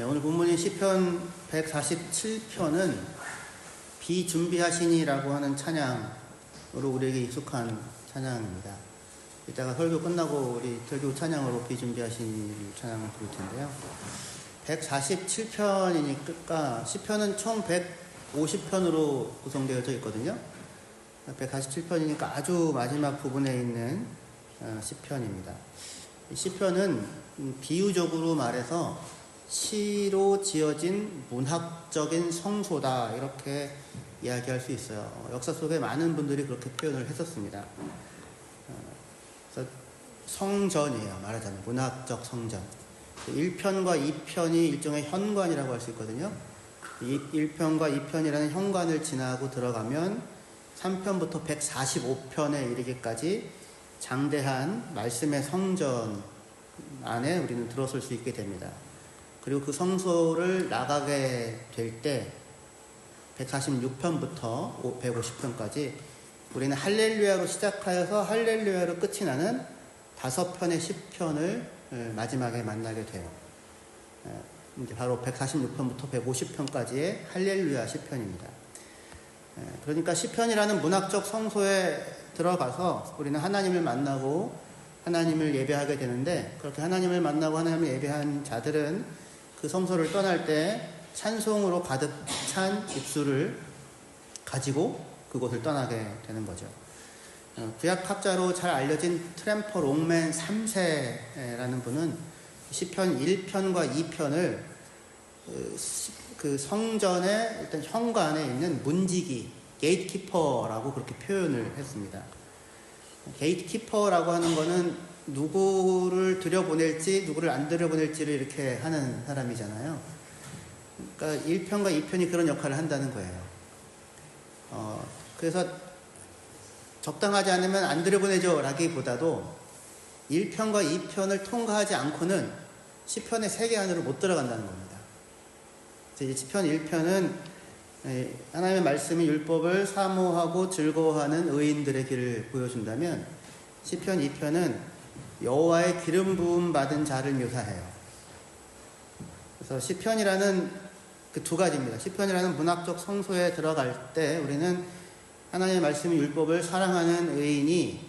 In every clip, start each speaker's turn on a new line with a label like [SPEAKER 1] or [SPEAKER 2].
[SPEAKER 1] 네, 오늘 본문인 시편 147편은 비준비하시니라고 하는 찬양으로 우리에게 익숙한 찬양입니다. 이따가 설교 끝나고 우리 설교 찬양으로 비준비하시니 찬양을 부를 텐데요. 147편이니까 시편은 총 150편으로 구성되어져 있거든요. 147편이니까 아주 마지막 부분에 있는 시편입니다. 시편은 비유적으로 말해서 시로 지어진 문학적인 성소다, 이렇게 이야기할 수 있어요. 역사 속에 많은 분들이 그렇게 표현을 했었습니다. 그래서 성전이에요. 말하자면 문학적 성전. 1편과 2편이 일종의 현관이라고 할 수 있거든요. 1편과 2편이라는 현관을 지나고 들어가면 3편부터 145편에 이르기까지 장대한 말씀의 성전 안에 우리는 들어설 수 있게 됩니다. 그리고 그 성소를 나가게 될 때 146편부터 150편까지 우리는 할렐루야로 시작하여서 할렐루야로 끝이 나는 5편의 시편을 마지막에 만나게 돼요. 이제 바로 146편부터 150편까지의 할렐루야 시편입니다. 그러니까 시편이라는 문학적 성소에 들어가서 우리는 하나님을 만나고 하나님을 예배하게 되는데, 그렇게 하나님을 만나고 하나님을 예배한 자들은 그 성소를 떠날 때 찬송으로 가득 찬 입술을 가지고 그곳을 떠나게 되는 거죠. 구약학자로 잘 알려진 트램퍼 롱맨 3세라는 분은 시편 1편과 2편을 그 성전의 일단 현관에 있는 문지기, 게이트키퍼라고 그렇게 표현을 했습니다. 게이트키퍼라고 하는 거는 누구를 들여보낼지 누구를 안 들여보낼지를 이렇게 하는 사람이잖아요. 그러니까 1편과 2편이 그런 역할을 한다는 거예요. 그래서 적당하지 않으면 안 들여보내죠 라기보다도 1편과 2편을 통과하지 않고는 시편의 세계 안으로 못 들어간다는 겁니다. 이제 시편 1편은 하나님의 말씀이 율법을 사모하고 즐거워하는 의인들의 길을 보여준다면, 시편 2편은 여호와의 기름 부음 받은 자를 묘사해요. 그래서 시편이라는 그 두 가지입니다. 시편이라는 문학적 성소에 들어갈 때 우리는 하나님의 말씀 율법을 사랑하는 의인이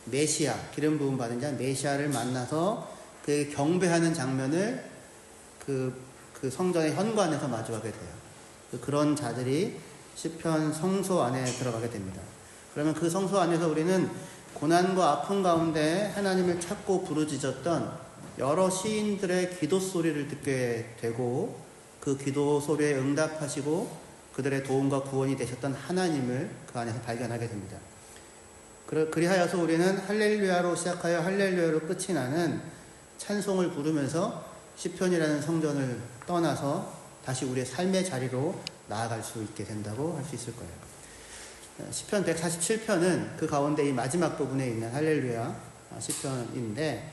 [SPEAKER 1] 메시아, 기름 부음 받은 자 메시아를 만나서 그 경배하는 장면을 그 성전의 현관에서 마주하게 돼요. 그런 자들이 시편 성소 안에 들어가게 됩니다. 그러면 그 성소 안에서 우리는 고난과 아픔 가운데 하나님을 찾고 부르짖었던 여러 시인들의 기도 소리를 듣게 되고, 그 기도 소리에 응답하시고 그들의 도움과 구원이 되셨던 하나님을 그 안에서 발견하게 됩니다. 그리하여서 우리는 할렐루야로 시작하여 할렐루야로 끝이 나는 찬송을 부르면서 시편이라는 성전을 떠나서 다시 우리의 삶의 자리로 나아갈 수 있게 된다고 할 수 있을 거예요. 시편 147편은 그 가운데 이 마지막 부분에 있는 할렐루야 시편인데,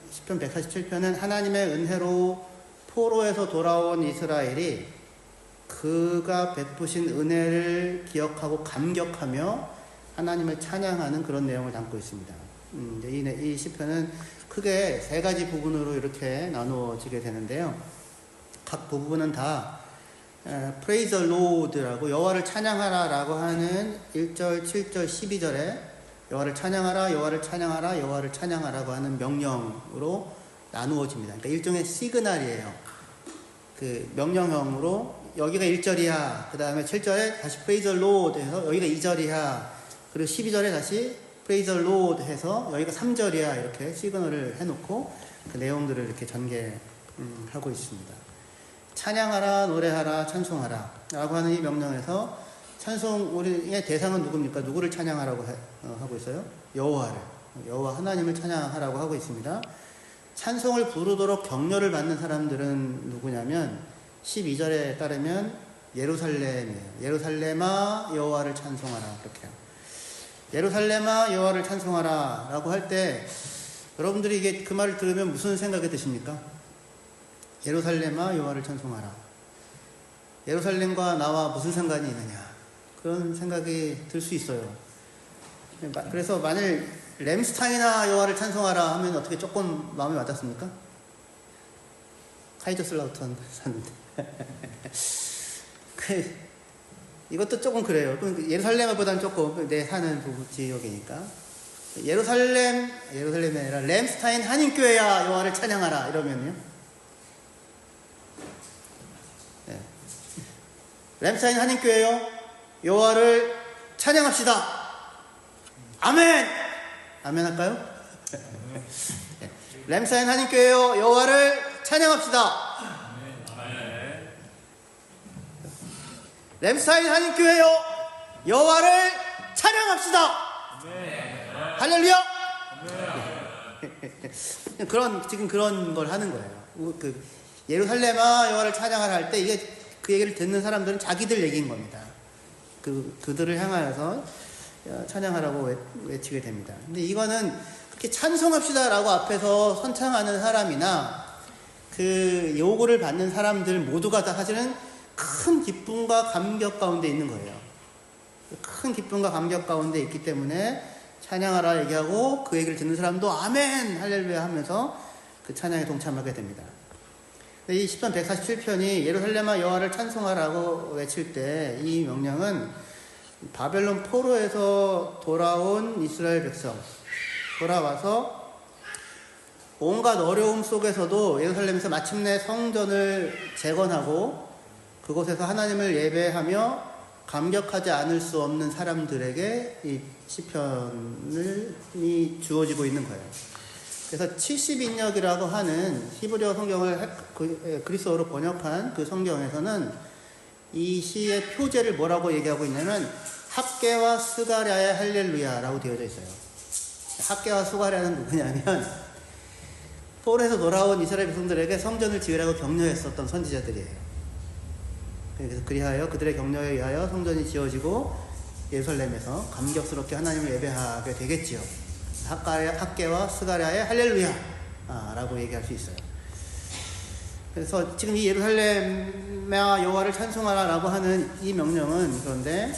[SPEAKER 1] 시편 147편은 하나님의 은혜로 포로에서 돌아온 이스라엘이 그가 베푸신 은혜를 기억하고 감격하며 하나님을 찬양하는 그런 내용을 담고 있습니다. 이 시편은 크게 세 가지 부분으로 이렇게 나누어지게 되는데요. 각 부분은 다 Praise the Lord라고 여호와를 찬양하라 라고 하는 1절, 7절, 12절에 여호와를 찬양하라, 여호와를 찬양하라, 여호와를 찬양하라고 하는 명령으로 나누어집니다. 그러니까 일종의 시그널이에요. 그 명령형으로 여기가 1절이야, 그 다음에 7절에 다시 Praise the Lord 해서 여기가 2절이야, 그리고 12절에 다시 Praise the Lord 해서 여기가 3절이야, 이렇게 시그널을 해놓고 그 내용들을 이렇게 전개하고 있습니다. 찬양하라, 노래하라, 찬송하라 라고 하는 이 명령에서 찬송, 우리의 대상은 누굽니까? 누구를 찬양하라고 하고 있어요? 여호와를, 여호와 하나님을 찬양하라고 하고 있습니다. 찬송을 부르도록 격려를 받는 사람들은 누구냐면 12절에 따르면 예루살렘이에요. 예루살렘아 여호와를 찬송하라, 그렇게. 예루살렘아 여호와를 찬송하라 라고 할 때 여러분들이 이게 그 말을 들으면 무슨 생각이 드십니까? 예루살렘아 여호와를 찬송하라. 예루살렘과 나와 무슨 상관이 있느냐, 그런 생각이 들 수 있어요. 그래서 만일 램스타인아 여호와를 찬송하라 하면 어떻게 조금 마음에 와닿습니까? 카이저슬라우턴 샀는데 이것도 조금 그래요. 예루살렘보다는 조금 내 사는 부부 지역이니까 예루살렘이 아니라 램스타인 한인교회야 여호와를 찬양하라 이러면요. 네. 램스타인 한인교회요 여호와를 찬양합시다. 아멘. 아멘 할까요? 네. 램스타인 한인교회요 여호와를 찬양합시다. 램스타인 한인교회요 여호와를 찬양합시다. 할렐루야. 지금 그런 걸 하는 거예요. 예루살렘아 여호와를 찬양하라 할 때 이게 그 얘기를 듣는 사람들은 자기들 얘기인 겁니다. 그들을 향하여서 찬양하라고 외치게 됩니다. 근데 이거는 그렇게 찬송합시다라고 앞에서 선창하는 사람이나 그 요구를 받는 사람들 모두가 다 사실은 큰 기쁨과 감격 가운데 있는 거예요. 큰 기쁨과 감격 가운데 있기 때문에 찬양하라 얘기하고 그 얘기를 듣는 사람도 아멘 할렐루야 하면서 그 찬양에 동참하게 됩니다. 이 시편 147편이 예루살렘아 여호와를 찬송하라고 외칠 때 이 명령은 바벨론 포로에서 돌아온 이스라엘 백성 돌아와서 온갖 어려움 속에서도 예루살렘에서 마침내 성전을 재건하고 그곳에서 하나님을 예배하며 감격하지 않을 수 없는 사람들에게 이 시편이 주어지고 있는 거예요. 그래서 70인역이라고 하는 히브리어 성경을 그리스어로 번역한 그 성경에서는 이 시의 표제를 뭐라고 얘기하고 있냐면 학개와 스가랴의 할렐루야라고 되어져 있어요. 학개와 스가랴는 누구냐면 포로에서 돌아온 이스라엘 백성들에게 성전을 지으라고 격려했었던 선지자들이에요. 그래서 그리하여 그들의 격려에 의하여 성전이 지어지고 예루살렘에서 감격스럽게 하나님을 예배하게 되겠지요. 학개와 스가랴의 할렐루야 라고 얘기할 수 있어요. 그래서 지금 이 예루살렘의 여호와를 찬송하라 라고 하는 이 명령은 그런데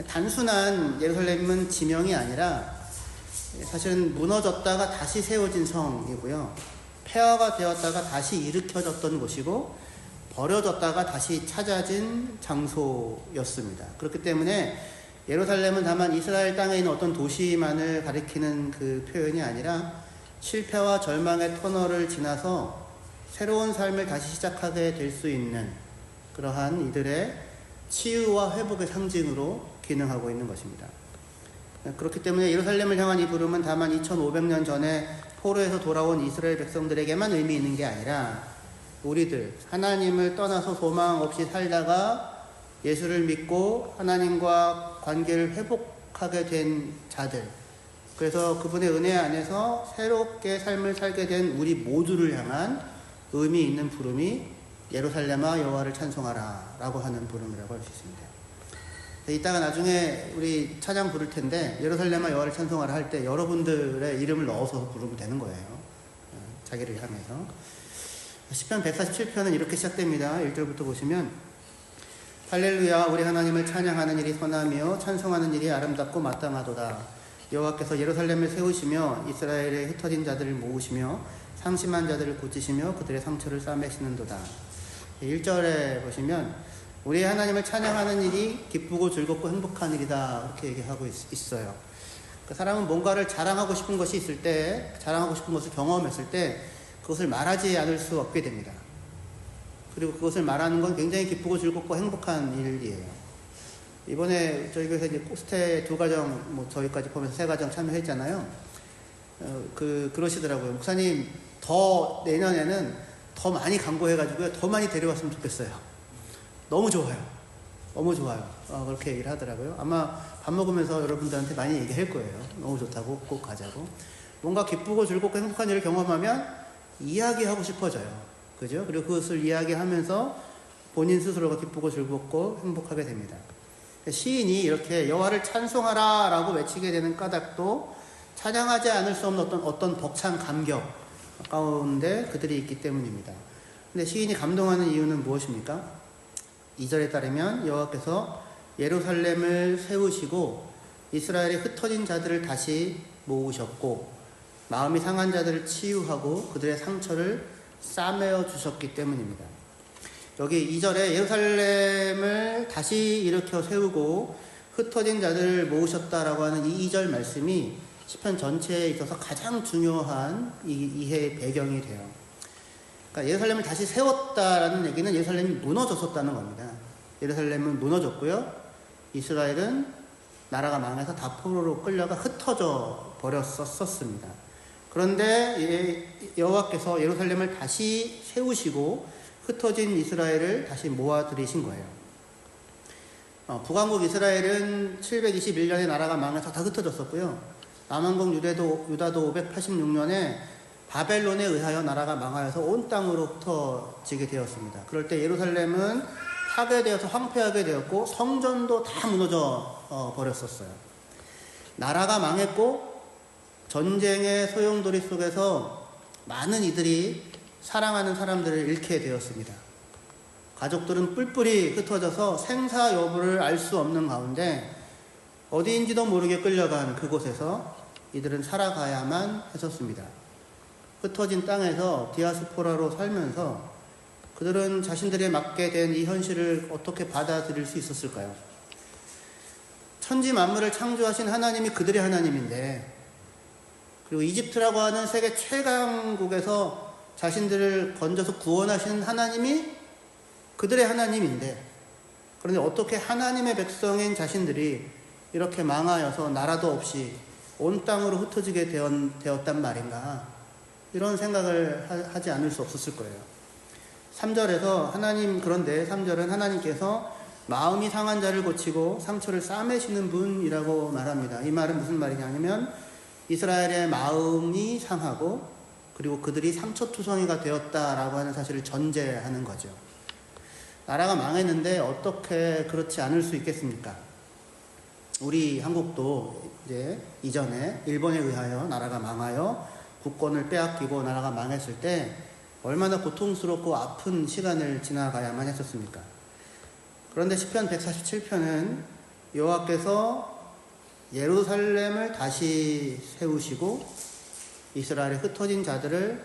[SPEAKER 1] 단순한 예루살렘은 지명이 아니라 사실은 무너졌다가 다시 세워진 성이고요. 폐허가 되었다가 다시 일으켜졌던 곳이고 버려졌다가 다시 찾아진 장소였습니다. 그렇기 때문에 예루살렘은 다만 이스라엘 땅에 있는 어떤 도시만을 가리키는 그 표현이 아니라 실패와 절망의 터널을 지나서 새로운 삶을 다시 시작하게 될 수 있는 그러한 이들의 치유와 회복의 상징으로 기능하고 있는 것입니다. 그렇기 때문에 예루살렘을 향한 이 부름은 다만 2500년 전에 포로에서 돌아온 이스라엘 백성들에게만 의미 있는 게 아니라 우리들 하나님을 떠나서 소망 없이 살다가 예수를 믿고 하나님과 관계를 회복하게 된 자들, 그래서 그분의 은혜 안에서 새롭게 삶을 살게 된 우리 모두를 향한 의미 있는 부름이 예루살렘아 여호와를 찬송하라 라고 하는 부름이라고 할 수 있습니다. 이따가 나중에 우리 찬양 부를 텐데 예루살렘아 여호와를 찬송하라 할 때 여러분들의 이름을 넣어서 부르면 되는 거예요. 자기를 향해서. 시편 147편은 이렇게 시작됩니다. 1절부터 보시면 할렐루야 우리 하나님을 찬양하는 일이 선하며 찬송하는 일이 아름답고 마땅하도다. 여호와께서 예루살렘을 세우시며 이스라엘의 흩어진 자들을 모으시며 상심한 자들을 고치시며 그들의 상처를 싸매시는도다. 1절에 보시면 우리 하나님을 찬양하는 일이 기쁘고 즐겁고 행복한 일이다 이렇게 얘기하고 있어요. 그 사람은 뭔가를 자랑하고 싶은 것이 있을 때, 자랑하고 싶은 것을 경험했을 때 그것을 말하지 않을 수 없게 됩니다. 그리고 그것을 말하는 건 굉장히 기쁘고 즐겁고 행복한 일이에요. 이번에 저희 교회에서 이제 코스테 2가정, 저희까지 보면서 3가정 참여했잖아요. 그러시더라고요. 목사님, 더 내년에는 더 많이 광고해가지고요. 더 많이 데려왔으면 좋겠어요. 너무 좋아요. 너무 좋아요. 그렇게 얘기를 하더라고요. 아마 밥 먹으면서 여러분들한테 많이 얘기할 거예요. 너무 좋다고, 꼭 가자고. 뭔가 기쁘고 즐겁고 행복한 일을 경험하면 이야기하고 싶어져요. 그죠? 그리고 그것을 이야기하면서 본인 스스로가 기쁘고 즐겁고 행복하게 됩니다. 시인이 이렇게 여호와를 찬송하라 라고 외치게 되는 까닭도 찬양하지 않을 수 없는 어떤 벅찬 감격 가운데 그들이 있기 때문입니다. 근데 시인이 감동하는 이유는 무엇입니까? 2절에 따르면 여호와께서 예루살렘을 세우시고 이스라엘의 흩어진 자들을 다시 모으셨고 마음이 상한 자들을 치유하고 그들의 상처를 싸매어 주셨기 때문입니다. 여기 2절에 예루살렘을 다시 일으켜 세우고 흩어진 자들을 모으셨다라고 하는 이 2절 말씀이 시편 전체에 있어서 가장 중요한 이해의 배경이 돼요. 그러니까 예루살렘을 다시 세웠다라는 얘기는 예루살렘이 무너졌었다는 겁니다. 예루살렘은 무너졌고요. 이스라엘은 나라가 망해서 다 포로로 끌려가 흩어져 버렸었습니다. 그런데 여호와께서 예루살렘을 다시 세우시고 흩어진 이스라엘을 다시 모아들이신 거예요. 북왕국 이스라엘은 721년에 나라가 망해서 다 흩어졌었고요. 남왕국 유다도 586년에 바벨론에 의하여 나라가 망하여서 온 땅으로 흩어지게 되었습니다. 그럴 때 예루살렘은 파괴되어서 황폐하게 되었고 성전도 다 무너져 버렸었어요. 나라가 망했고 전쟁의 소용돌이 속에서 많은 이들이 사랑하는 사람들을 잃게 되었습니다. 가족들은 뿔뿔이 흩어져서 생사 여부를 알 수 없는 가운데 어디인지도 모르게 끌려간 그곳에서 이들은 살아가야만 했었습니다. 흩어진 땅에서 디아스포라로 살면서 그들은 자신들이 맡게 된 이 현실을 어떻게 받아들일 수 있었을까요? 천지 만물을 창조하신 하나님이 그들의 하나님인데, 그리고 이집트라고 하는 세계 최강국에서 자신들을 건져서 구원하시는 하나님이 그들의 하나님인데, 그런데 어떻게 하나님의 백성인 자신들이 이렇게 망하여서 나라도 없이 온 땅으로 흩어지게 되었단 말인가, 이런 생각을 하지 않을 수 없었을 거예요. 3절에서 그런데 3절은 하나님께서 마음이 상한 자를 고치고 상처를 싸매시는 분이라고 말합니다. 이 말은 무슨 말이냐면 이스라엘의 마음이 상하고 그리고 그들이 상처투성이가 되었다라고 하는 사실을 전제하는 거죠. 나라가 망했는데 어떻게 그렇지 않을 수 있겠습니까? 우리 한국도 이제 이전에 일본에 의하여 나라가 망하여 국권을 빼앗기고 나라가 망했을 때 얼마나 고통스럽고 아픈 시간을 지나가야만 했었습니까? 그런데 시편 147편은 여호와께서 예루살렘을 다시 세우시고 이스라엘의 흩어진 자들을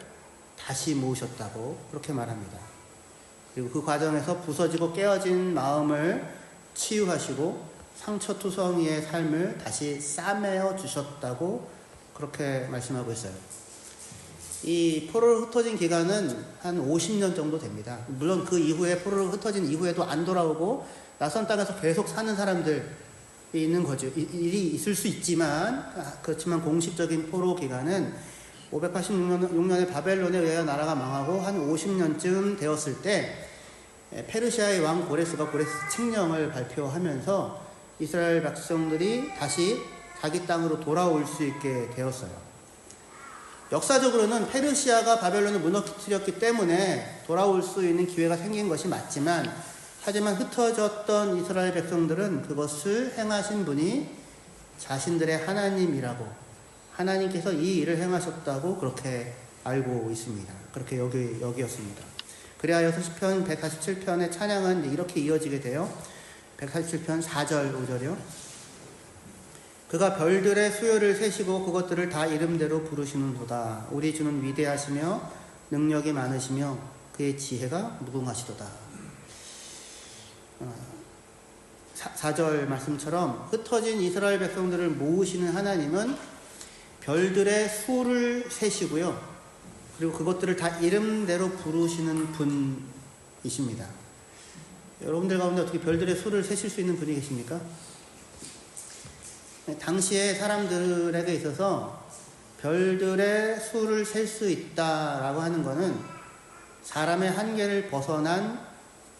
[SPEAKER 1] 다시 모으셨다고 그렇게 말합니다. 그리고 그 과정에서 부서지고 깨어진 마음을 치유하시고 상처투성이의 삶을 다시 싸매어 주셨다고 그렇게 말씀하고 있어요. 이 포로로 흩어진 기간은 한 50년 정도 됩니다. 물론 그 이후에 포로로 흩어진 이후에도 안 돌아오고 낯선 땅에서 계속 사는 사람들이 있는 거죠. 일이 있을 수 있지만, 그렇지만 공식적인 포로 기간은 586년에 바벨론에 의하여 나라가 망하고 한 50년쯤 되었을 때 페르시아의 왕 고레스가 고레스 칙령을 발표하면서 이스라엘 백성들이 다시 자기 땅으로 돌아올 수 있게 되었어요. 역사적으로는 페르시아가 바벨론을 무너뜨렸기 때문에 돌아올 수 있는 기회가 생긴 것이 맞지만, 하지만 흩어졌던 이스라엘 백성들은 그것을 행하신 분이 자신들의 하나님이라고, 하나님께서 이 일을 행하셨다고 그렇게 알고 있습니다. 그렇게 여기었습니다. 그리하여서 시편 147편의 찬양은 이렇게 이어지게 돼요. 147편 4절 5절이요. 그가 별들의 수요를 세시고 그것들을 다 이름대로 부르시는도다. 우리 주는 위대하시며 능력이 많으시며 그의 지혜가 무궁하시도다. 4절 말씀처럼 흩어진 이스라엘 백성들을 모으시는 하나님은 별들의 수를 세시고요. 그리고 그것들을 다 이름대로 부르시는 분이십니다. 여러분들 가운데 어떻게 별들의 수를 세실 수 있는 분이 계십니까? 당시의 사람들에게 있어서 별들의 수를 셀 수 있다라고 하는 것은 사람의 한계를 벗어난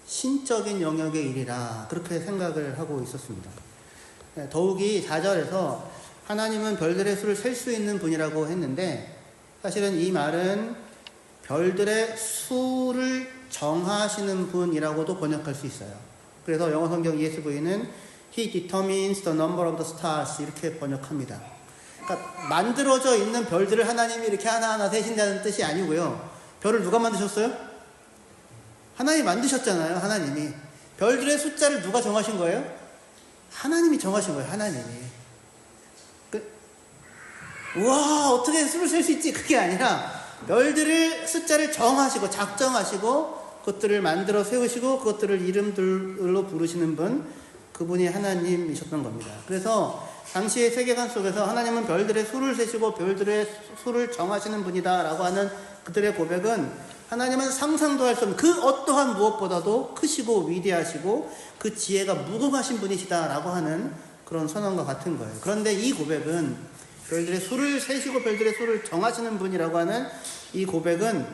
[SPEAKER 1] 신적인 영역의 일이라 그렇게 생각을 하고 있었습니다. 더욱이 4절에서 하나님은 별들의 수를 셀 수 있는 분이라고 했는데, 사실은 이 말은 별들의 수를 정하시는 분이라고도 번역할 수 있어요. 그래서 영어 성경 ESV는 He determines the number of the stars 이렇게 번역합니다. 그러니까 만들어져 있는 별들을 하나님이 이렇게 하나하나 세신다는 뜻이 아니고요. 별을 누가 만드셨어요? 하나님이 만드셨잖아요. 하나님이. 별들의 숫자를 누가 정하신 거예요? 하나님이 정하신 거예요. 하나님이. 우와, 어떻게 수를 셀 수 있지? 그게 아니라 별들을 숫자를 정하시고 작정하시고 그것들을 만들어 세우시고 그것들을 이름들로 부르시는 분, 그분이 하나님이셨던 겁니다. 그래서 당시의 세계관 속에서 하나님은 별들의 수를 세시고 별들의 수를 정하시는 분이다 라고 하는 그들의 고백은 하나님은 상상도 할 수 없는 그 어떠한 무엇보다도 크시고 위대하시고 그 지혜가 무궁하신 분이시다 라고 하는 그런 선언과 같은 거예요. 그런데 이 고백은 별들의 수를 세시고 별들의 수를 정하시는 분이라고 하는 이 고백은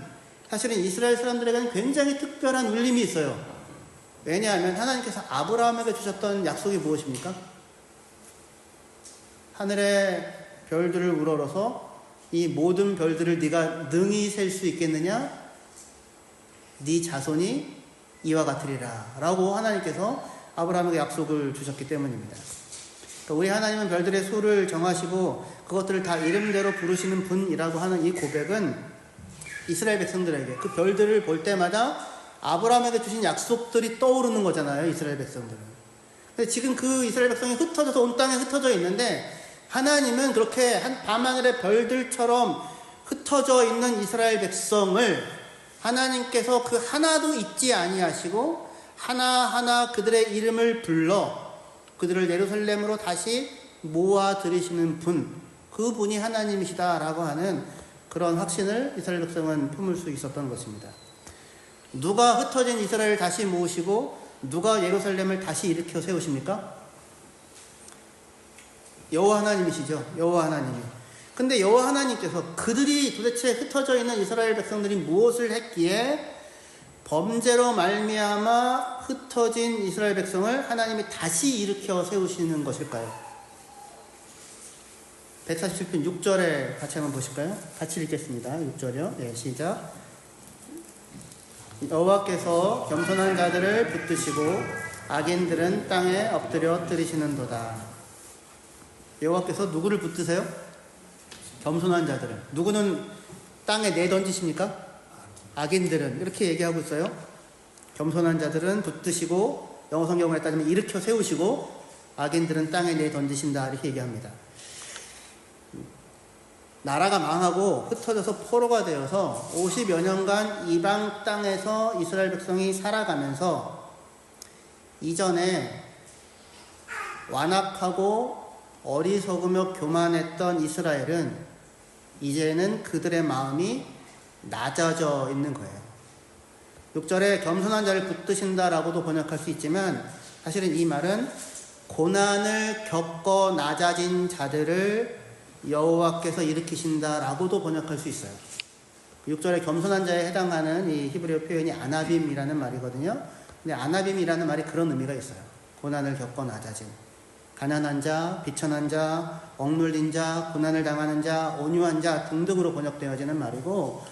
[SPEAKER 1] 사실은 이스라엘 사람들에게는 굉장히 특별한 울림이 있어요. 왜냐하면 하나님께서 아브라함에게 주셨던 약속이 무엇입니까? 하늘의 별들을 우러러서 이 모든 별들을 네가 능히 셀 수 있겠느냐? 네 자손이 이와 같으리라 라고 하나님께서 아브라함에게 약속을 주셨기 때문입니다. 그러니까 우리 하나님은 별들의 수를 정하시고 그것들을 다 이름대로 부르시는 분이라고 하는 이 고백은 이스라엘 백성들에게 그 별들을 볼 때마다 아브라함에게 주신 약속들이 떠오르는 거잖아요. 이스라엘 백성들은. 근데 지금 그 이스라엘 백성이 흩어져서 온 땅에 흩어져 있는데 하나님은 그렇게 밤하늘의 별들처럼 흩어져 있는 이스라엘 백성을 하나님께서 그 하나도 잊지 아니하시고 하나하나 그들의 이름을 불러 그들을 예루살렘으로 다시 모아 들이시는 분, 그분이 하나님이시다라고 하는 그런 확신을 이스라엘 백성은 품을 수 있었던 것입니다. 누가 흩어진 이스라엘을 다시 모으시고 누가 예루살렘을 다시 일으켜 세우십니까? 여호와 하나님이시죠. 여호와 하나님이. 근데 여호와 하나님께서 그들이 도대체 흩어져 있는 이스라엘 백성들이 무엇을 했기에 범죄로 말미암아 흩어진 이스라엘 백성을 하나님이 다시 일으켜 세우시는 것일까요? 147편 6절에 같이 한번 보실까요? 같이 읽겠습니다. 6절이요. 네, 시작. 여호와께서 겸손한 자들을 붙드시고 악인들은 땅에 엎드려 뜨리시는도다. 여호와께서 누구를 붙드세요? 겸손한 자들을. 누구는 땅에 내던지십니까? 악인들은. 이렇게 얘기하고 있어요. 겸손한 자들은 붙드시고 영어 성경에 따지면 일으켜 세우시고 악인들은 땅에 내던지신다. 이렇게 얘기합니다. 나라가 망하고 흩어져서 포로가 되어서 50여 년간 이방 땅에서 이스라엘 백성이 살아가면서 이전에 완악하고 어리석으며 교만했던 이스라엘은 이제는 그들의 마음이 낮아져 있는 거예요. 6절에 겸손한 자를 붙드신다라고도 번역할 수 있지만 사실은 이 말은 고난을 겪어 낮아진 자들을 여호와께서 일으키신다라고도 번역할 수 있어요. 6절에 겸손한 자에 해당하는 이 히브리어 표현이 아나빔이라는 말이거든요. 근데 아나빔이라는 말이 그런 의미가 있어요. 고난을 겪어 낮아진. 가난한 자, 비천한 자, 억눌린 자, 고난을 당하는 자, 온유한 자 등등으로 번역되어지는 말이고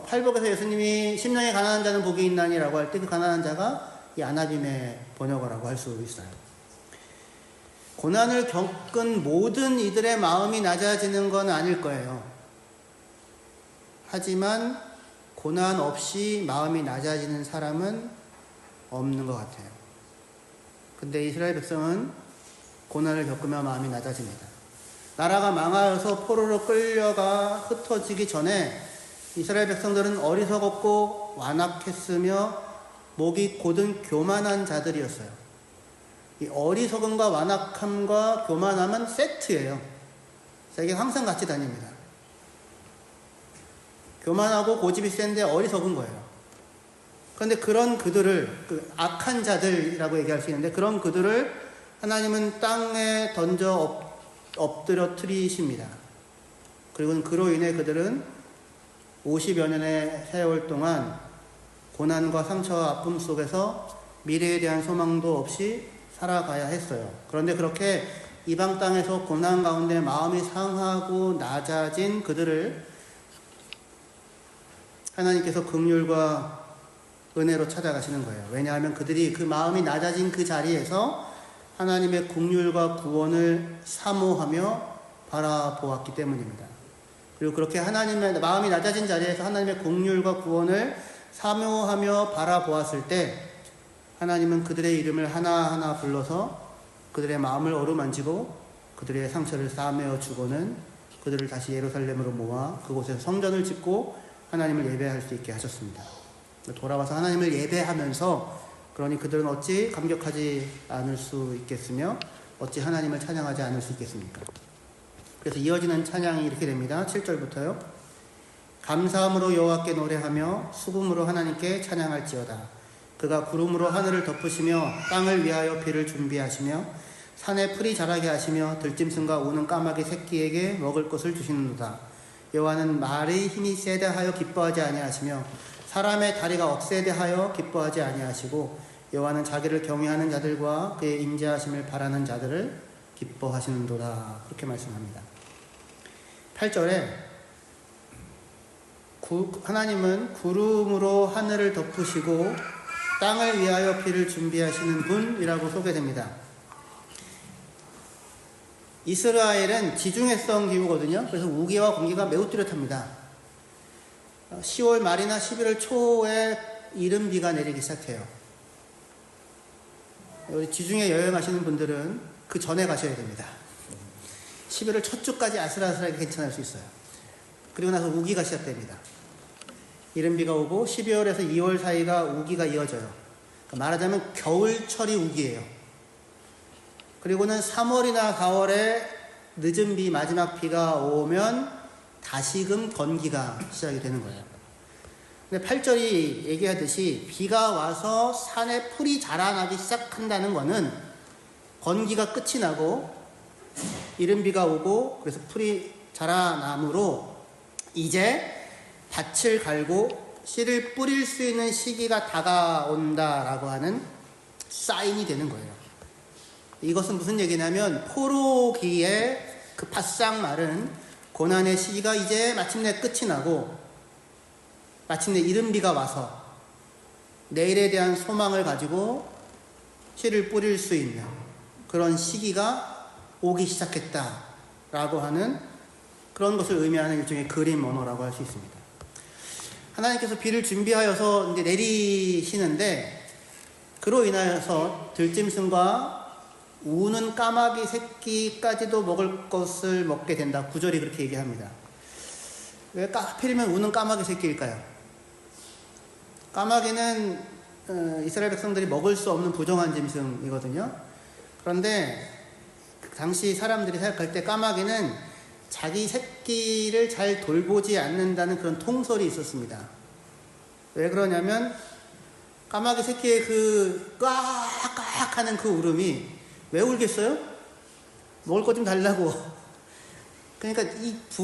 [SPEAKER 1] 팔복에서 예수님이 심령에 가난한 자는 복이 있나니라고 할 때 그 가난한 자가 이 아나빔의 번역어라고 할 수 있어요. 고난을 겪은 모든 이들의 마음이 낮아지는 건 아닐 거예요. 하지만 고난 없이 마음이 낮아지는 사람은 없는 것 같아요. 근데 이스라엘 백성은 고난을 겪으며 마음이 낮아집니다. 나라가 망하여서 포로로 끌려가 흩어지기 전에 이스라엘 백성들은 어리석었고 완악했으며 목이 곧은 교만한 자들이었어요. 이 어리석음과 완악함과 교만함은 세트예요. 세계 항상 같이 다닙니다. 교만하고 고집이 센데 어리석은 거예요. 그런데 그런 그들을 악한 자들이라고 얘기할 수 있는데 그런 그들을 하나님은 땅에 던져 엎드려 트리십니다. 그리고 그로 인해 그들은 50여 년의 세월 동안 고난과 상처와 아픔 속에서 미래에 대한 소망도 없이 살아가야 했어요. 그런데 그렇게 이방 땅에서 고난 가운데 마음이 상하고 낮아진 그들을 하나님께서 긍휼과 은혜로 찾아가시는 거예요. 왜냐하면 그들이 그 마음이 낮아진 그 자리에서 하나님의 긍휼과 구원을 사모하며 바라보았기 때문입니다. 그리고 그렇게 하나님의 마음이 낮아진 자리에서 하나님의 긍휼과 구원을 사모하며 바라보았을 때 하나님은 그들의 이름을 하나하나 불러서 그들의 마음을 어루만지고 그들의 상처를 싸매어 주고는 그들을 다시 예루살렘으로 모아 그곳에서 성전을 짓고 하나님을 예배할 수 있게 하셨습니다. 돌아와서 하나님을 예배하면서 그러니 그들은 어찌 감격하지 않을 수 있겠으며 어찌 하나님을 찬양하지 않을 수 있겠습니까? 그래서 이어지는 찬양이 이렇게 됩니다. 7절부터요. 감사함으로 여호와께 노래하며 수금으로 하나님께 찬양할지어다. 그가 구름으로 하늘을 덮으시며 땅을 위하여 비를 준비하시며 산에 풀이 자라게 하시며 들짐승과 우는 까마귀 새끼에게 먹을 것을 주시는도다. 여호와는 말의 힘이 세다 하여 기뻐하지 아니하시며 사람의 다리가 억세다 하여 기뻐하지 아니하시고 여호와는 자기를 경외하는 자들과 그의 인자하심을 바라는 자들을 기뻐하시는도다. 그렇게 말씀합니다. 8절에 하나님은 구름으로 하늘을 덮으시고 땅을 위하여 비를 준비하시는 분이라고 소개됩니다. 이스라엘은 지중해성 기후거든요. 그래서 우기와 공기가 매우 뚜렷합니다. 10월 말이나 11월 초에 이른 비가 내리기 시작해요. 우리 지중해 여행하시는 분들은 그 전에 가셔야 됩니다. 11월 첫 주까지 아슬아슬하게 괜찮을 수 있어요. 그리고 나서 우기가 시작됩니다. 이른 비가 오고 12월에서 2월 사이가 우기가 이어져요. 그러니까 말하자면 겨울철이 우기예요. 그리고는 3월이나 4월에 늦은 비, 마지막 비가 오면 다시금 건기가 시작이 되는 거예요. 근데 8절이 얘기하듯이 비가 와서 산에 풀이 자라나기 시작한다는 거는 건기가 끝이 나고 이른 비가 오고 그래서 풀이 자라나므로 이제 밭을 갈고 씨를 뿌릴 수 있는 시기가 다가온다라고 하는 사인이 되는 거예요. 이것은 무슨 얘기냐면 포로기에 그 바싹 마른 고난의 시기가 이제 마침내 끝이 나고 마침내 이른 비가 와서 내일에 대한 소망을 가지고 씨를 뿌릴 수 있는 그런 시기가 오기 시작했다라고 하는 그런 것을 의미하는 일종의 그림 언어라고 할 수 있습니다. 하나님께서 비를 준비하여서 이제 내리시는데 그로 인하여서 들짐승과 우는 까마귀 새끼까지도 먹을 것을 먹게 된다. 9절이 그렇게 얘기합니다. 왜 하필이면 우는 까마귀 새끼일까요? 까마귀는 이스라엘 백성들이 먹을 수 없는 부정한 짐승이거든요. 그런데 당시 사람들이 생각할 때 까마귀는 자기 새끼를 잘 돌보지 않는다는 그런 통설이 있었습니다. 왜 그러냐면 까마귀 새끼의 그 꽉꽉 하는 그 울음이 왜 울겠어요? 먹을 것 좀 달라고. 그러니까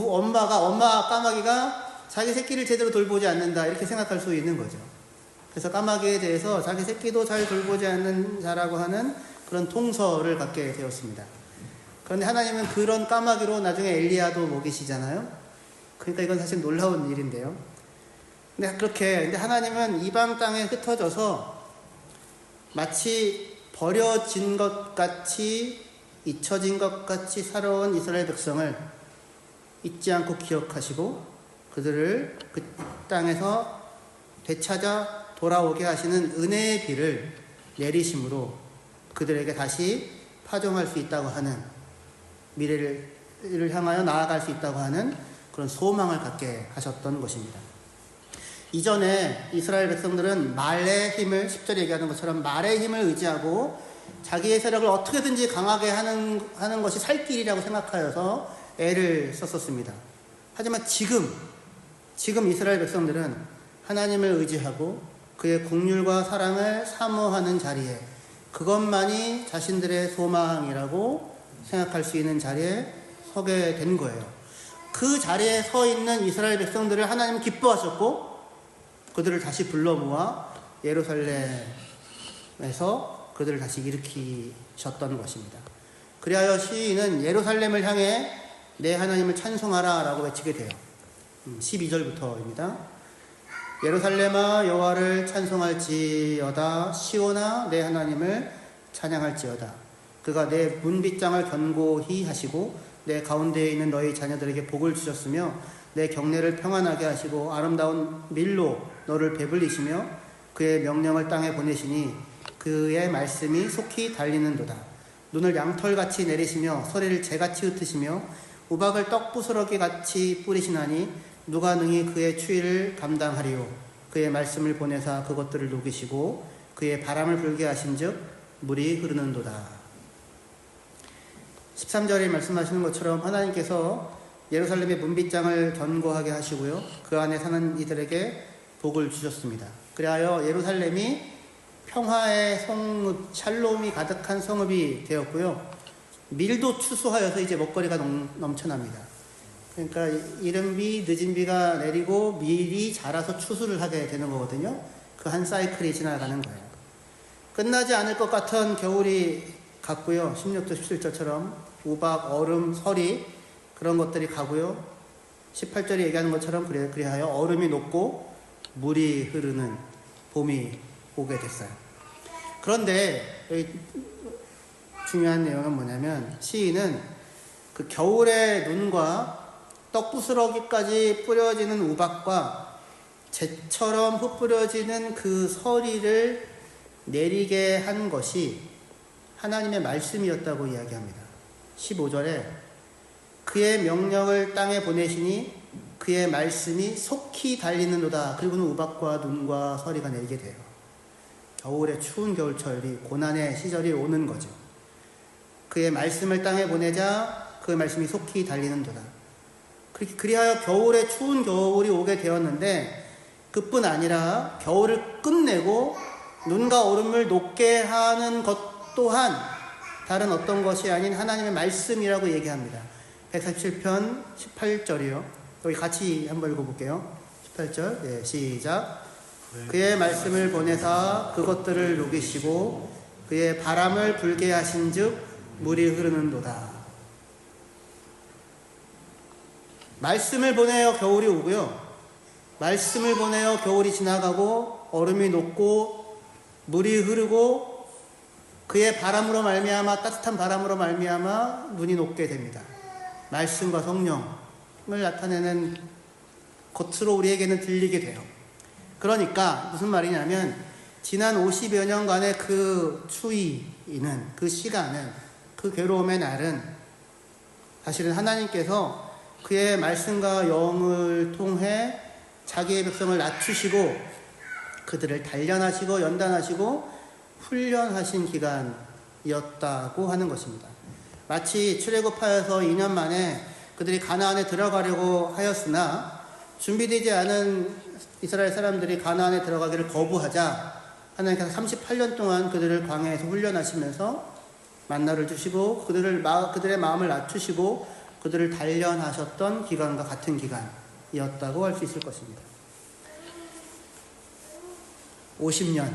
[SPEAKER 1] 엄마 까마귀가 자기 새끼를 제대로 돌보지 않는다 이렇게 생각할 수 있는 거죠. 그래서 까마귀에 대해서 자기 새끼도 잘 돌보지 않는 자라고 하는 그런 통설을 갖게 되었습니다. 그런데 하나님은 그런 까마귀로 나중에 엘리야도 먹이시잖아요. 그러니까 이건 사실 놀라운 일인데요. 근데 하나님은 이방 땅에 흩어져서 마치 버려진 것 같이 잊혀진 것 같이 살아온 이스라엘 백성을 잊지 않고 기억하시고 그들을 그 땅에서 되찾아 돌아오게 하시는 은혜의 비를 내리심으로 그들에게 다시 파종할 수 있다고 하는 미래를 향하여 나아갈 수 있다고 하는 그런 소망을 갖게 하셨던 것입니다. 이전에 이스라엘 백성들은 말의 힘을 10절에 얘기하는 것처럼 말의 힘을 의지하고 자기의 세력을 어떻게든지 강하게 하는 것이 살 길이라고 생각하여서 애를 썼었습니다. 하지만 지금 이스라엘 백성들은 하나님을 의지하고 그의 긍휼과 사랑을 사모하는 자리에 그것만이 자신들의 소망이라고 생각할 수 있는 자리에 서게 된 거예요. 그 자리에 서 있는 이스라엘 백성들을 하나님은 기뻐하셨고 그들을 다시 불러 모아 예루살렘에서 그들을 다시 일으키셨던 것입니다. 그리하여 시인은 예루살렘을 향해 내 하나님을 찬송하라 라고 외치게 돼요. 12절부터입니다. 예루살렘아 여호와를 찬송할지어다. 시온아 내 하나님을 찬양할지어다. 그가 내 문빗장을 견고히 하시고 내 가운데에 있는 너희 자녀들에게 복을 주셨으며 내 경내를 평안하게 하시고 아름다운 밀로 너를 배불리시며 그의 명령을 땅에 보내시니 그의 말씀이 속히 달리는도다. 눈을 양털같이 내리시며 소리를 재같이 흩으시며 우박을 떡부스러기 같이 뿌리시나니 누가 능히 그의 추위를 감당하리요. 그의 말씀을 보내사 그것들을 녹이시고 그의 바람을 불게 하신즉 물이 흐르는도다. 13절에 말씀하시는 것처럼 하나님께서 예루살렘의 문빗장을 견고하게 하시고요. 그 안에 사는 이들에게 복을 주셨습니다. 그리하여 예루살렘이 평화의 성읍, 샬롬이 가득한 성읍이 되었고요. 밀도 추수하여서 이제 먹거리가 넘쳐납니다. 그러니까 이른 비, 늦은 비가 내리고 밀이 자라서 추수를 하게 되는 거거든요. 그 한 사이클이 지나가는 거예요. 끝나지 않을 것 같은 겨울이 갔고요. 16절, 17절처럼 우박, 얼음, 설이 그런 것들이 가고요. 18절에 얘기하는 것처럼 그리하여 얼음이 녹고 물이 흐르는 봄이 오게 됐어요. 그런데 여기 중요한 내용은 뭐냐면 시인은 그 겨울의 눈과 떡부스러기까지 뿌려지는 우박과 재처럼 흩뿌려지는 그 서리를 내리게 한 것이 하나님의 말씀이었다고 이야기합니다. 15절에 그의 명령을 땅에 보내시니 그의 말씀이 속히 달리는도다. 그리고는 우박과 눈과 서리가 내리게 돼요. 겨울의 추운 겨울철이 고난의 시절이 오는 거죠. 그의 말씀을 땅에 보내자 그 말씀이 속히 달리는도다. 그리하여 겨울의 추운 겨울이 오게 되었는데 그뿐 아니라 겨울을 끝내고 눈과 얼음을 녹게 하는 것 또한 다른 어떤 것이 아닌 하나님의 말씀이라고 얘기합니다. 147편 18절이요. 여기 같이 한번 읽어볼게요. 18절 네, 시작. 그의 말씀을 보내사 그것들을 녹이시고 그의 바람을 불게 하신즉 물이 흐르는도다. 말씀을 보내어 겨울이 오고요. 말씀을 보내어 겨울이 지나가고 얼음이 녹고 물이 흐르고 그의 바람으로 말미암아 따뜻한 바람으로 말미암아 눈이 녹게 됩니다. 말씀과 성령을 나타내는 겉으로 우리에게는 들리게 돼요. 그러니까 무슨 말이냐면 지난 50여 년간의 그 추위는 그 시간은 그 괴로움의 날은 사실은 하나님께서 그의 말씀과 영을 통해 자기의 백성을 낮추시고 그들을 단련하시고 연단하시고 훈련하신 기간이었다고 하는 것입니다. 마치 출애굽하여서 2년 만에 그들이 가나안에 들어가려고 하였으나 준비되지 않은 이스라엘 사람들이 가나안에 들어가기를 거부하자 하나님께서 38년 동안 그들을 광야에서 훈련하시면서 만나를 주시고 그들의 마음을 낮추시고 그들을 단련하셨던 기간과 같은 기간이었다고 할 수 있을 것입니다. 50년이에요.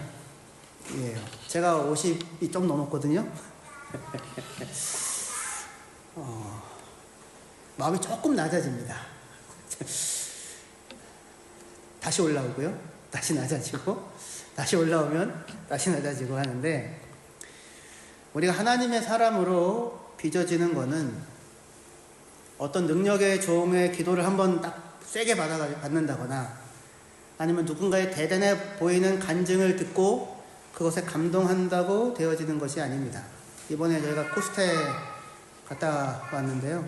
[SPEAKER 1] 제가 50이 좀 넘었거든요. 마음이 조금 낮아집니다. 다시 올라오고요. 다시 낮아지고 다시 올라오면 다시 낮아지고 하는데 우리가 하나님의 사람으로 빚어지는 거는 어떤 능력의 조음의 기도를 한번 딱 세게 받는다거나 아니면 누군가의 대단해 보이는 간증을 듣고 그것에 감동한다고 되어지는 것이 아닙니다. 이번에 저희가 코스타에 갔다 왔는데요.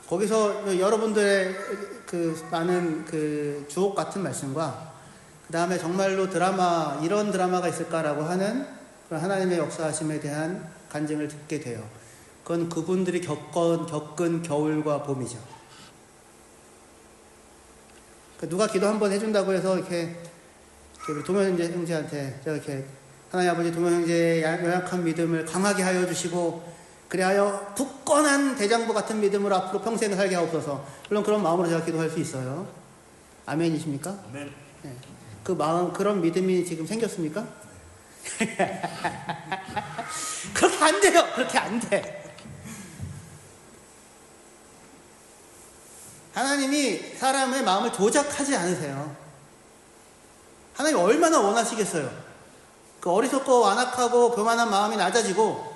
[SPEAKER 1] 거기서 여러분들의 그 많은 그 주옥 같은 말씀과 그 다음에 정말로 이런 드라마가 있을까라고 하는 그런 하나님의 역사하심에 대한 간증을 듣게 돼요. 그건 그분들이 겪은 겨울과 봄이죠. 누가 기도 한번 해준다고 해서 이렇게 우리 도면 형제한테 제가 이렇게 하나님 아버지 도면 형제의 연약한 믿음을 강하게 하여 주시고 그리하여 굳건한 대장부 같은 믿음으로 앞으로 평생 살게 하옵소서. 물론 그런 마음으로 제가 기도할 수 있어요. 아멘이십니까?
[SPEAKER 2] 아멘.
[SPEAKER 1] 네. 그 마음, 그런 믿음이 지금 생겼습니까? 그렇게 안 돼요. 그렇게 안 돼. 하나님이 사람의 마음을 조작하지 않으세요. 하나님이 얼마나 원하시겠어요. 그 어리석고 완악하고 교만한 마음이 낮아지고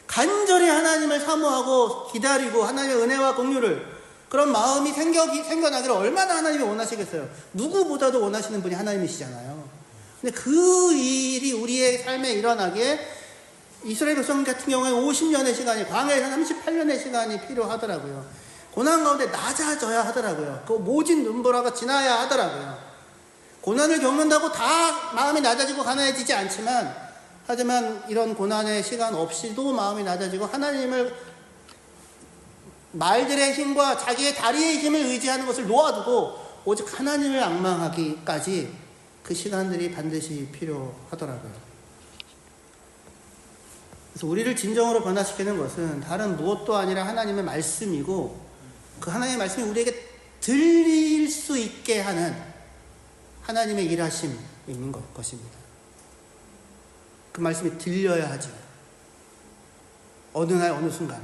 [SPEAKER 1] 간절히 하나님을 사모하고 기다리고 하나님의 은혜와 긍휼을 그런 마음이 생겨나기를 얼마나 하나님이 원하시겠어요. 누구보다도 원하시는 분이 하나님이시잖아요. 근데 그 일이 우리의 삶에 일어나기에 이스라엘 백성 같은 경우에 50년의 시간이, 광야에서 38년의 시간이 필요하더라고요. 고난 가운데 낮아져야 하더라고요. 그 모진 눈보라가 지나야 하더라고요. 고난을 겪는다고 다 마음이 낮아지고 가난해지지 않지만, 하지만 이런 고난의 시간 없이도 마음이 낮아지고 하나님을, 말들의 힘과 자기의 다리의 힘을 의지하는 것을 놓아두고 오직 하나님을 앙망하기까지 그 시간들이 반드시 필요하더라고요. 그래서 우리를 진정으로 변화시키는 것은 다른 무엇도 아니라 하나님의 말씀이고, 그 하나님의 말씀이 우리에게 들릴 수 있게 하는 하나님의 일하심인 것입니다. 그 말씀이 들려야 하죠. 어느 날 어느 순간에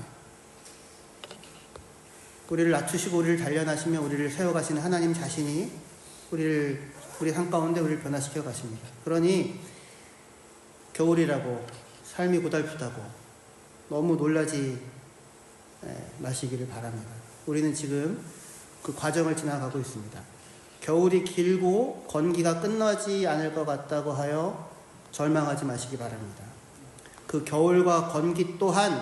[SPEAKER 1] 우리를 낮추시고 우리를 단련하시며 우리를 세워가시는 하나님 자신이 우리 삶 가운데 우리를 변화시켜 가십니다. 그러니 겨울이라고 삶이 고달프다고 너무 놀라지 마시기를 바랍니다. 우리는 지금 그 과정을 지나가고 있습니다. 겨울이 길고 건기가 끝나지 않을 것 같다고 하여 절망하지 마시기 바랍니다. 그 겨울과 건기 또한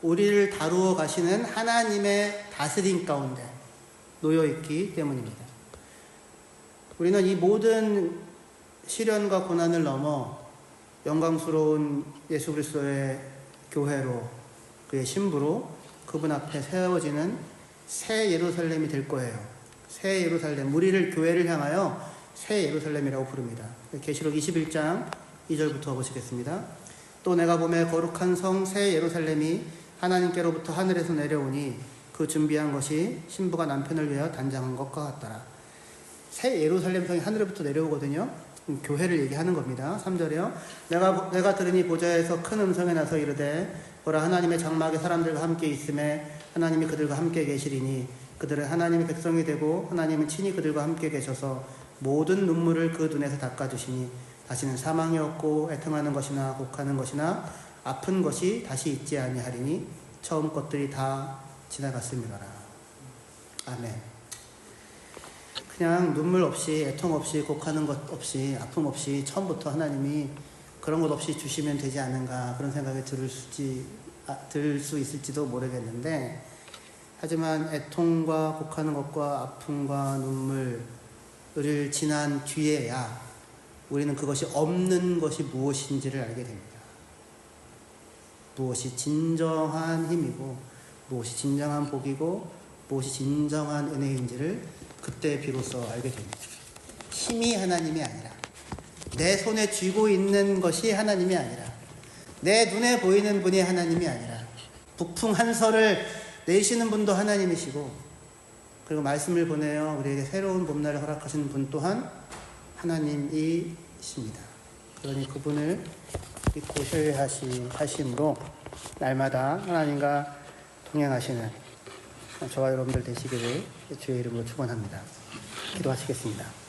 [SPEAKER 1] 우리를 다루어 가시는 하나님의 다스림 가운데 놓여 있기 때문입니다. 우리는 이 모든 시련과 고난을 넘어 영광스러운 예수 그리스도의 교회로, 그의 신부로 그분 앞에 세워지는 새 예루살렘이 될 거예요. 새 예루살렘, 우리를 교회를 향하여 새 예루살렘이라고 부릅니다. 계시록 21장 2절부터 보시겠습니다. 또 내가 보매 거룩한 성 새 예루살렘이 하나님께로부터 하늘에서 내려오니 그 준비한 것이 신부가 남편을 위하여 단장한 것과 같더라. 새 예루살렘 성이 하늘로부터 내려오거든요. 교회를 얘기하는 겁니다. 3절에요. 내가 들으니 보좌에서 큰 음성이 나서 이르되 보라, 하나님의 장막에 사람들과 함께 있음에 하나님이 그들과 함께 계시리니 그들은 하나님의 백성이 되고 하나님은 친히 그들과 함께 계셔서 모든 눈물을 그 눈에서 닦아주시니 다시는 사망이 없고 애통하는 것이나 곡하는 것이나 아픈 것이 다시 있지 아니하리니 처음 것들이 다 지나갔음이로라. 아멘. 그냥 눈물 없이, 애통 없이, 곡하는 것 없이, 아픔 없이 처음부터 하나님이 그런 것 없이 주시면 되지 않은가, 그런 생각이 들 수 있을지도 모르겠는데, 하지만 애통과 곡하는 것과 아픔과 눈물을 지난 뒤에야 우리는 그것이 없는 것이 무엇인지를 알게 됩니다. 무엇이 진정한 힘이고, 무엇이 진정한 복이고, 무엇이 진정한 은혜인지를 그때 비로소 알게 됩니다. 힘이 하나님이 아니라, 내 손에 쥐고 있는 것이 하나님이 아니라, 내 눈에 보이는 분이 하나님이 아니라, 북풍 한서를 내시는 분도 하나님이시고, 그리고 말씀을 보내어 우리에게 새로운 봄날을 허락하시는 분 또한 하나님이십니다. 그러니 그분을 믿고 신뢰하심으로 날마다 하나님과 동행하시는 저와 여러분들 되시기를 주의 이름으로 축원합니다. 기도하시겠습니다.